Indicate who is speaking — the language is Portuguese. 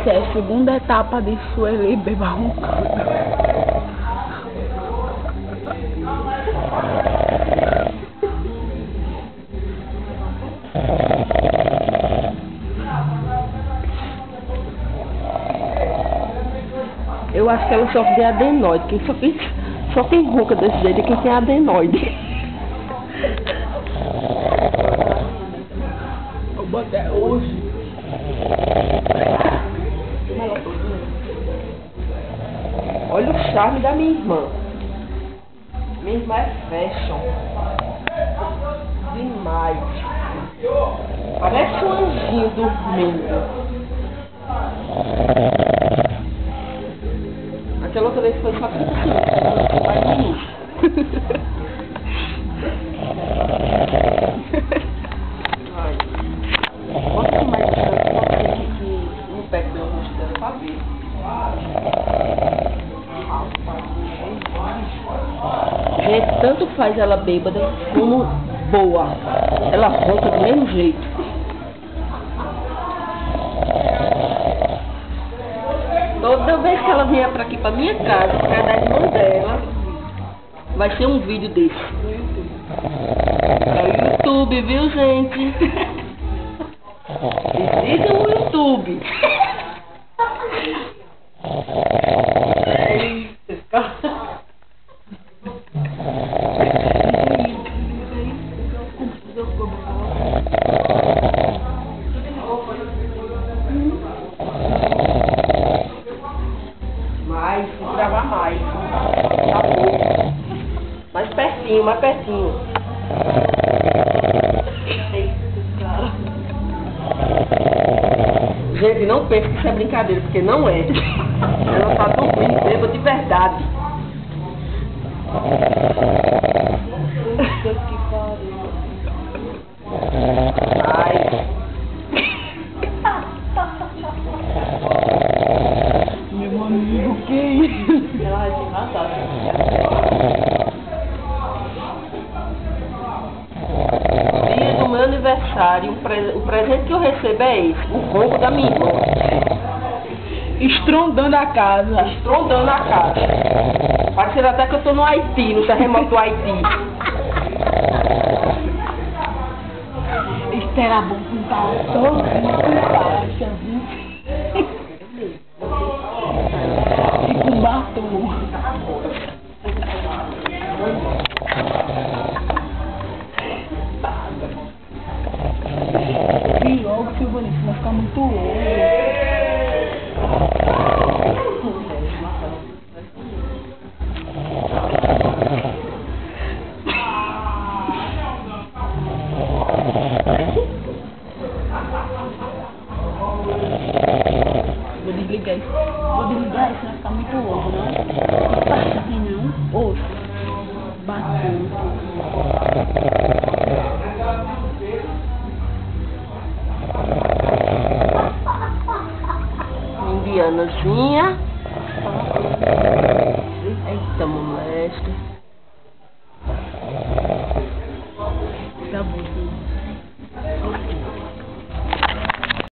Speaker 1: Essa é a segunda etapa de Sueli Beba roncando. Eu acho que ela sofre de adenoide. Só quem ronca desse jeito é quem tem adenoide. Eu botei hoje. Olha o charme da minha irmã. Minha irmã é fashion. Demais. Parece um anjinho dormindo. Aquela outra vez foi só 30 segundos, mais um minuto. Ai. Quanto mais distante, eu tenho que no pé do meu rosto dela pra ver. Gente, tanto faz ela bêbada como boa. Ela ronca do mesmo jeito. Toda vez que ela vier pra aqui, pra minha casa, pra dar de mão dela, vai ser um vídeo desse. É o YouTube, viu, gente? Visitem o YouTube. Vou gravar mais. Tá bom. Mais pertinho, mais pertinho. Gente, não pense que isso é brincadeira, porque não é. Ela tá dormindo bêbada de verdade. Ai. Meu amigo, que isso? Ela vai se matar. Dia do meu aniversário, o presente que eu recebo é esse, o ronco da minha irmã. Estrondando a casa. Estrondando a casa. Parece até que eu tô no Haiti, no terremoto do Haiti. Isso era bom com o cara todo baixa, viu? E com batom. E logo, Silvanito, vai ficar muito louco. Vou desligar isso, vai ficar muito louco, não? Não passa aqui não. Oxe, bacana. Indianazinha. Eita, molesta.